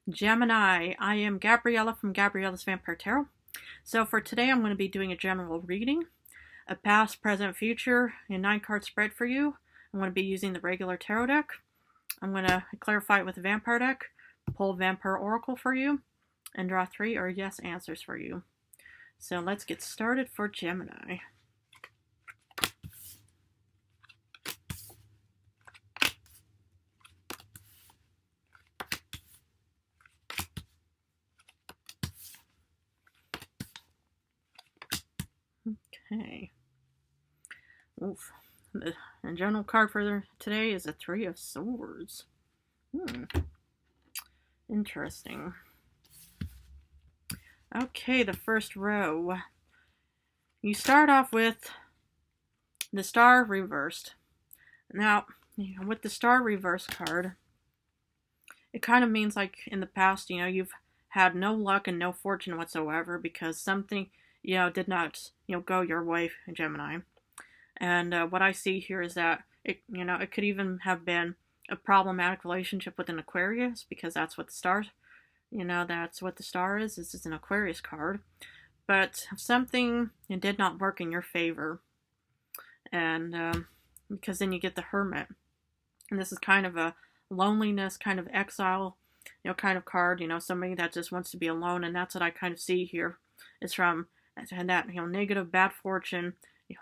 Gemini, I am Gabriella from Gabriella's Vampire Tarot. So for today, I'm going to be doing a general reading, a past, present, future, and 9-card spread for you. I'm going to be using the regular tarot deck. I'm going to clarify it with the vampire deck, pull Vampire Oracle for you, and draw 3 or yes answers for you. So let's get started for Gemini. Okay. Oof. The general card for today is a 3 of Swords. Interesting. Okay, the first row. You start off with the Star reversed. Now, with the Star reverse card, it kind of means like in the past, you've had no luck and no fortune whatsoever because something, did not, go your way, Gemini. And what I see here is that it could even have been a problematic relationship with an Aquarius because that's what the star, that's what the star is. This is an Aquarius card. But something did not work in your favor. And because then you get the Hermit. And this is kind of a loneliness, kind of exile, kind of card, somebody that just wants to be alone. And that's what I kind of see here is from that, negative, bad fortune.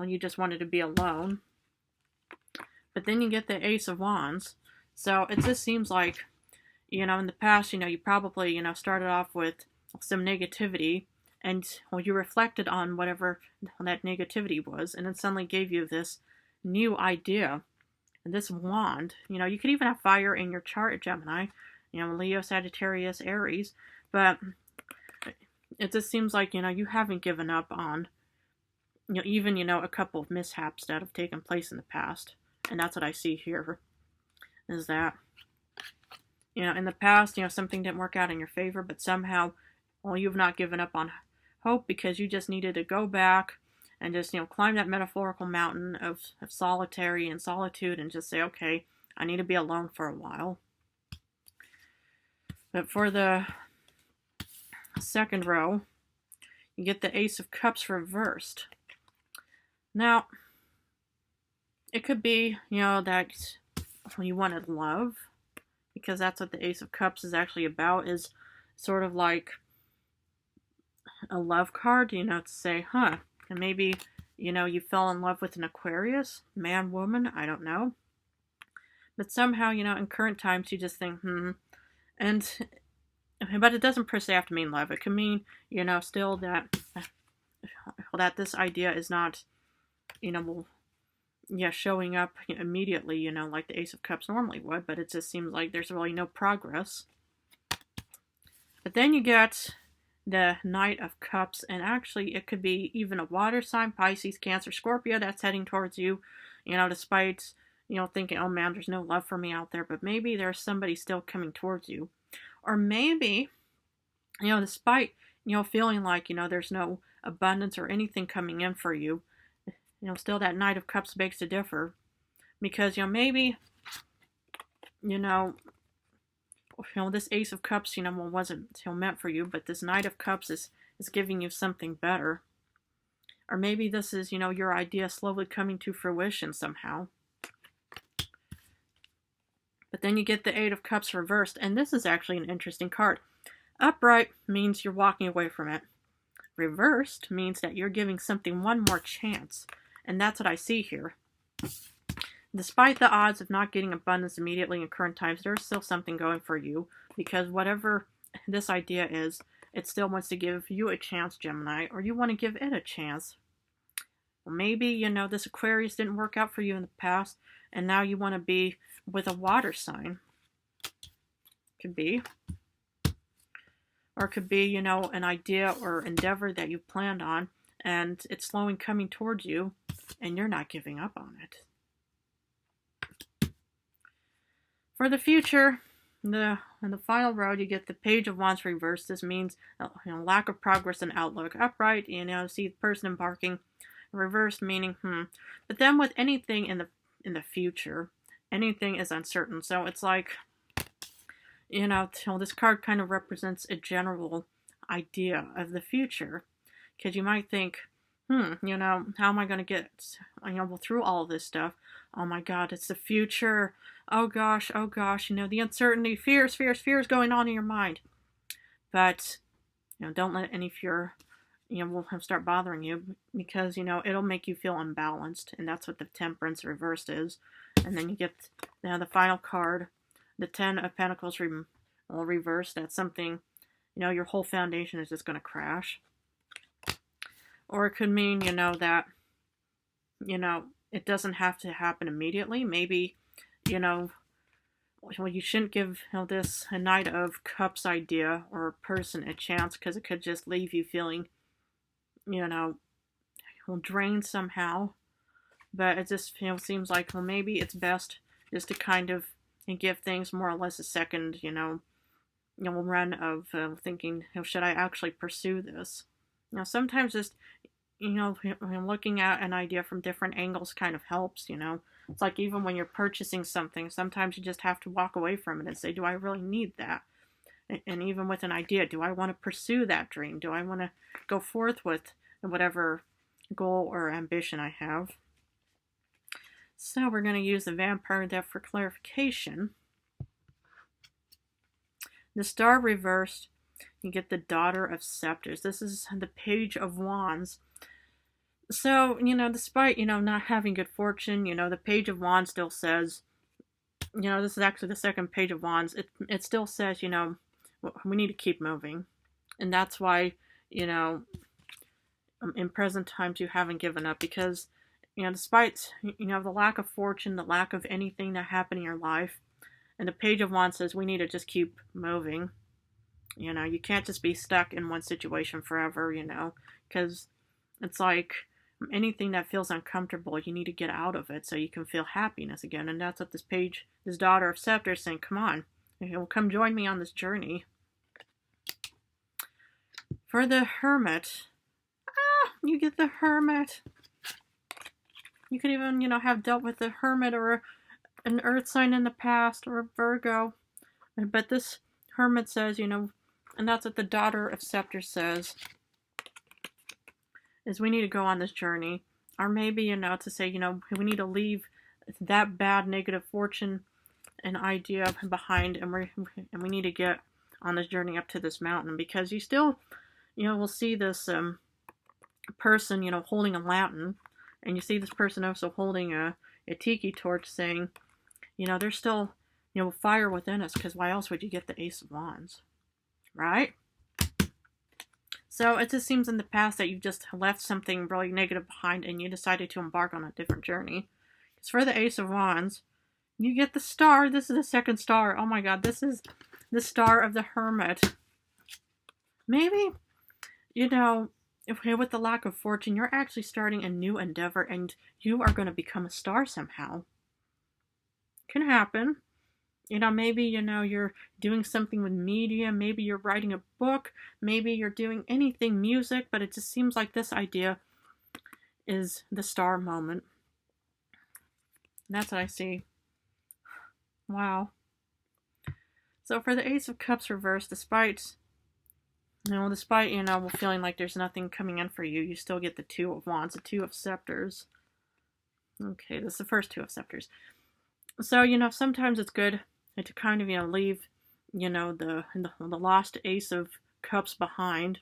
You just wanted to be alone. But then you get the Ace of Wands. So it just seems like, in the past, you probably, started off with some negativity. And you reflected on whatever that negativity was. And then suddenly gave you this new idea. And this wand, you could even have fire in your chart, Gemini. Leo, Sagittarius, Aries. But it just seems like, you haven't given up on even, a couple of mishaps that have taken place in the past. And that's what I see here, is that, in the past, something didn't work out in your favor, but somehow, you've not given up on hope because you just needed to go back and just, climb that metaphorical mountain of solitary and solitude and just say, okay, I need to be alone for a while. But for the second row, you get the Ace of Cups reversed. Now, it could be, that you wanted love, because that's what the Ace of Cups is actually about, is sort of like a love card, to say, and maybe, you fell in love with an Aquarius, man, woman, I don't know. But somehow, in current times, you just think, but it doesn't per se have to mean love. It can mean, still that this idea is not, showing up immediately, like the Ace of Cups normally would, but it just seems like there's really no progress. But then you get the Knight of Cups, and actually it could be even a water sign, Pisces, Cancer, Scorpio, that's heading towards you, despite, thinking, oh man, there's no love for me out there, but maybe there's somebody still coming towards you. Or maybe, despite, feeling like, there's no abundance or anything coming in for you, still that Knight of Cups begs to differ. Because, maybe, this Ace of Cups, wasn't meant for you, but this Knight of Cups is giving you something better. Or maybe this is, your idea slowly coming to fruition somehow. But then you get the Eight of Cups reversed, and this is actually an interesting card. Upright means you're walking away from it. Reversed means that you're giving something one more chance. And that's what I see here. Despite the odds of not getting abundance immediately in current times, there's still something going for you. Because whatever this idea is, it still wants to give you a chance, Gemini, or you want to give it a chance. Well, maybe, this Aquarius didn't work out for you in the past, and now you want to be with a water sign. Could be. Or it could be, an idea or endeavor that you've planned on, and it's slowly coming towards you, and you're not giving up on it. For the future, in the final row, you get the Page of Wands reversed. This means lack of progress and outlook. Upright, see the person embarking. Reversed meaning, But then with anything in the future, anything is uncertain. So it's like, this card kind of represents a general idea of the future. Because you might think, how am I going to get, through all of this stuff? Oh my God, it's the future. Oh gosh, the uncertainty, fears going on in your mind. But, don't let any fear, will start bothering you, because, it'll make you feel unbalanced. And that's what the Temperance reversed is. And then you get the final card, the Ten of Pentacles reversed. That's something, your whole foundation is just going to crash. Or it could mean, that, it doesn't have to happen immediately. Maybe, you shouldn't give this a Knight of Cups idea or person a chance, because it could just leave you feeling, drained somehow. But it just seems like, maybe it's best just to kind of give things more or less a second, run of thinking, should I actually pursue this? Sometimes just, looking at an idea from different angles kind of helps, It's like even when you're purchasing something, sometimes you just have to walk away from it and say, do I really need that? And even with an idea, do I want to pursue that dream? Do I want to go forth with whatever goal or ambition I have? So we're going to use the Vampire deck for clarification. The Star reversed, you get the Daughter of Scepters. This is the Page of Wands. So, despite, not having good fortune, the Page of Wands still says, this is actually the second Page of Wands. It still says, we need to keep moving. And that's why, in present times you haven't given up, because, despite, the lack of fortune, the lack of anything that happened in your life, and the Page of Wands says we need to just keep moving. You can't just be stuck in one situation forever, because it's like anything that feels uncomfortable, you need to get out of it so you can feel happiness again. And that's what this Daughter of Scepter is saying, come on, come join me on this journey. For the Hermit, you get the Hermit. You could even, have dealt with the Hermit or an Earth sign in the past, or a Virgo. But this Hermit says, and that's what the Daughter of Scepter says, is we need to go on this journey. Or maybe, to say, we need to leave that bad negative fortune and idea behind, and we need to get on this journey up to this mountain, because you still, will see this person, holding a lantern, and you see this person also holding a tiki torch, saying, there's still, fire within us, because why else would you get the Ace of Wands, right? So it just seems in the past that you've just left something really negative behind, and you decided to embark on a different journey. Because for the Ace of Wands, you get the Star. This is the second star. Oh my God, this is the Star of the Hermit. Maybe, with the lack of fortune, you're actually starting a new endeavor, and you are going to become a star somehow. Can happen. Maybe, you're doing something with media. Maybe you're writing a book. Maybe you're doing anything, music. But it just seems like this idea is the star moment. And that's what I see. Wow. So for the Ace of Cups reversed, despite feeling like there's nothing coming in for you, you still get the Two of Wands, the Two of Scepters. Okay, this is the first Two of Scepters. So, sometimes it's good to kind of, leave, the lost Ace of Cups behind,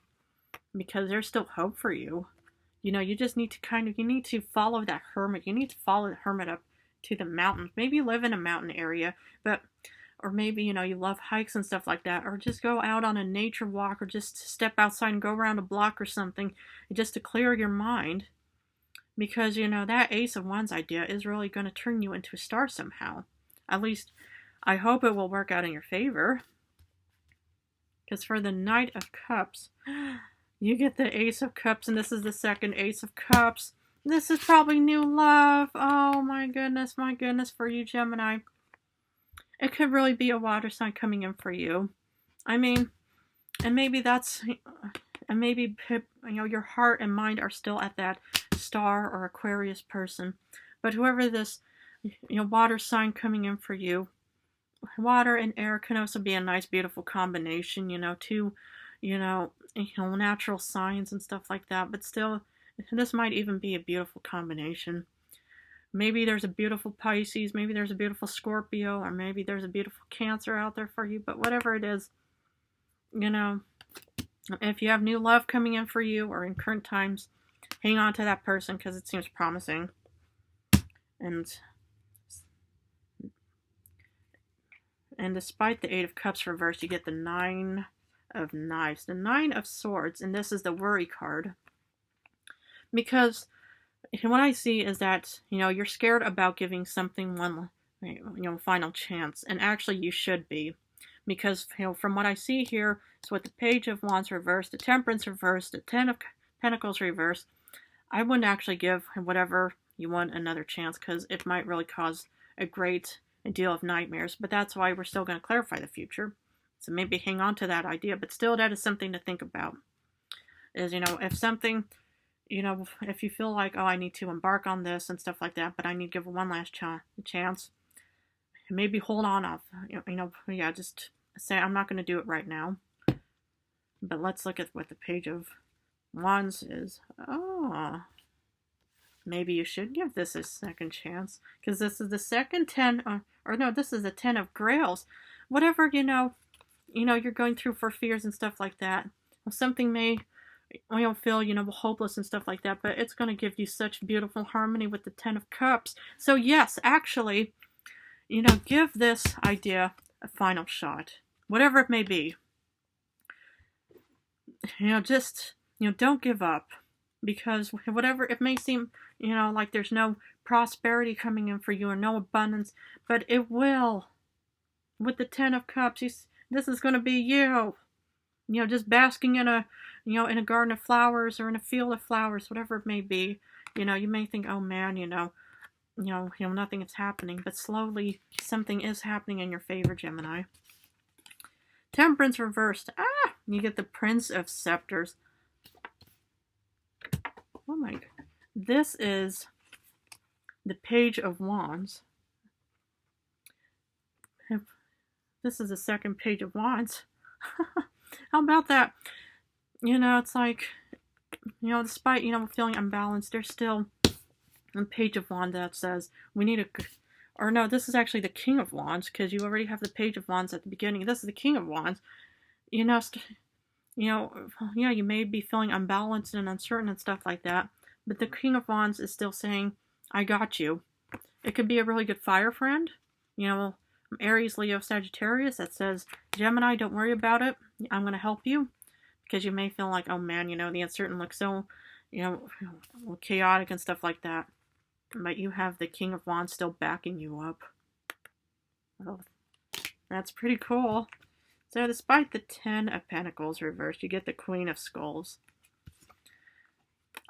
because there's still hope for you. You just need to you need to follow that Hermit. You need to follow the Hermit up to the mountains. Maybe you live in a mountain area, or maybe, you love hikes and stuff like that, or just go out on a nature walk, or just step outside and go around a block or something, just to clear your mind. Because, that Ace of Wands idea is really going to turn you into a star somehow. At least, I hope it will work out in your favor. Because for the Knight of Cups, you get the Ace of Cups, and this is the second Ace of Cups. This is probably new love. Oh my goodness for you, Gemini. It could really be a water sign coming in for you. I mean, and maybe your heart and mind are still at that Star or Aquarius person. But whoever this, water sign coming in for you, water and air can also be a nice, beautiful combination, two, natural signs and stuff like that. But still, this might even be a beautiful combination. Maybe there's a beautiful Pisces, maybe there's a beautiful Scorpio, or maybe there's a beautiful Cancer out there for you. But whatever it is, if you have new love coming in for you or in current times, hang on to that person because it seems promising. And despite the Eight of Cups reversed, you get the Nine of Knives, the Nine of Swords, and this is the worry card. Because what I see is that, you're scared about giving something one, final chance, and actually you should be. Because, from what I see here, is with the Page of Wands reversed, the Temperance reversed, the Ten of Pentacles reversed, I wouldn't actually give whatever you want another chance because it might really cause a great deal of nightmares. But that's why we're still going to clarify the future. So maybe hang on to that idea. But still, that is something to think about. Is, if something, if you feel like, oh, I need to embark on this and stuff like that, but I need to give it one last chance, maybe hold on off. Just say, I'm not going to do it right now. But let's look at what the Page of Wands is. Oh, maybe you should give this a second chance because this is the second 10, this is the 10 of Grails. Whatever, you're going through for fears and stuff like that. Something may, feel, hopeless and stuff like that, but it's going to give you such beautiful harmony with the 10 of Cups. So yes, actually, give this idea a final shot, whatever it may be. Don't give up, because whatever it may seem, like there's no prosperity coming in for you or no abundance, but it will. With the 10 of Cups, this is going to be you, just basking in a, in a garden of flowers or in a field of flowers, whatever it may be. You may think, oh man, nothing is happening, but slowly something is happening in your favor, Gemini. Temperance reversed. You get the Prince of Scepters. Oh my God. This is the Page of Wands. This is the second Page of Wands. How about that? It's like, despite, feeling unbalanced, there's still a Page of Wands that says we need this is actually the King of Wands, because you already have the Page of Wands at the beginning. This is the King of Wands. You may be feeling unbalanced and uncertain and stuff like that, but the King of Wands is still saying, I got you. It could be a really good fire friend, Aries, Leo, Sagittarius, that says, Gemini, don't worry about it. I'm going to help you. Because you may feel like, oh man, the uncertain looks so, chaotic and stuff like that. But you have the King of Wands still backing you up. Oh, that's pretty cool. So despite the 10 of Pentacles reversed, you get the Queen of Skulls.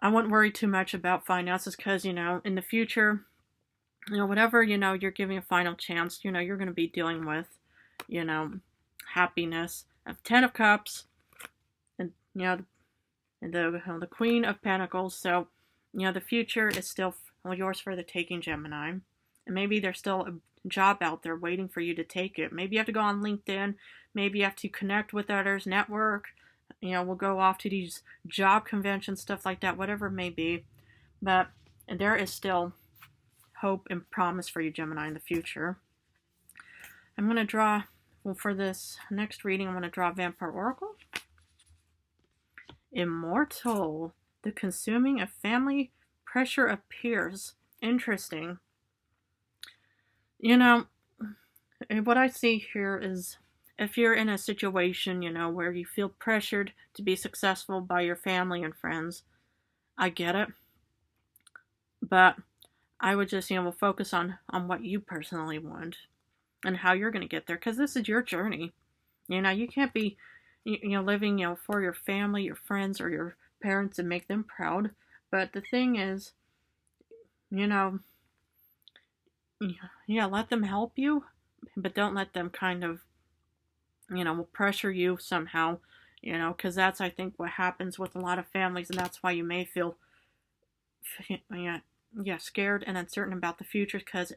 I wouldn't worry too much about finances because, in the future, whatever, you're giving a final chance, you're going to be dealing with, happiness. Of 10 of Cups and, and the Queen of Pentacles. So, the future is still yours for the taking, Gemini. And maybe there's still a job out there waiting for you to take it. Maybe you have to go on LinkedIn. Maybe you have to connect with others, network. We'll go off to these job conventions, stuff like that, whatever it may be. But there is still hope and promise for you, Gemini, in the future. I'm going to draw, for this next reading, I'm going to draw Vampire Oracle. Immortal. The consuming of family pressure appears. Interesting. What I see here is if you're in a situation, where you feel pressured to be successful by your family and friends, I get it. But I would just, focus on what you personally want and how you're going to get there. Because this is your journey. You can't be, living, for your family, your friends, or your parents and make them proud. But the thing is, let them help you, but don't let them kind of, pressure you somehow, because that's, I think, what happens with a lot of families, and that's why you may feel, scared and uncertain about the future, because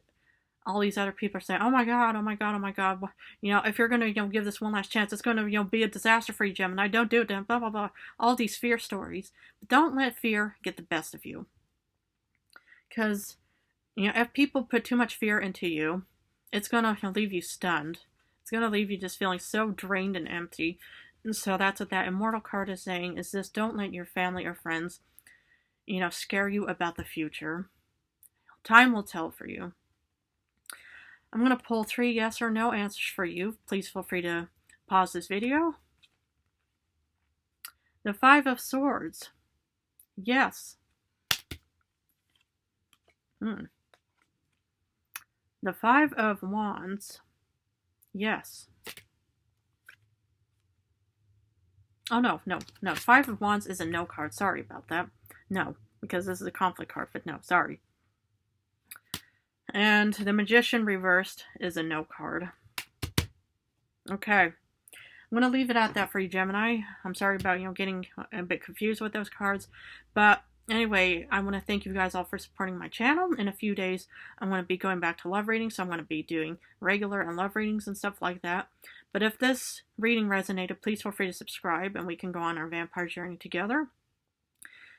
all these other people are saying, oh my God, oh my God, oh my God. If you're going to, give this one last chance, it's going to, be a disaster for you, Gemini. Don't do it, blah, blah, blah. All these fear stories. But don't let fear get the best of you. Because, if people put too much fear into you, it's going to leave you stunned. It's going to leave you just feeling so drained and empty. And so that's what that Immortal card is saying, is this: don't let your family or friends, scare you about the future. Time will tell for you. I'm going to pull 3 yes or no answers for you. Please feel free to pause this video. The 5 of Swords. Yes. The 5 of Wands. Yes. Oh, no. 5 of Wands is a no card. Sorry about that. No, because this is a conflict card, but no, sorry. And the Magician reversed is a no card. Okay. I'm going to leave it at that for you, Gemini. I'm sorry about, getting a bit confused with those cards. But anyway, I want to thank you guys all for supporting my channel. In a few days, I'm going to be going back to love readings. So I'm going to be doing regular and love readings and stuff like that. But if this reading resonated, please feel free to subscribe and we can go on our vampire journey together.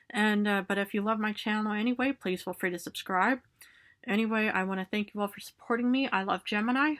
And but if you love my channel anyway, please feel free to subscribe. Anyway, I want to thank you all for supporting me. I love Gemini.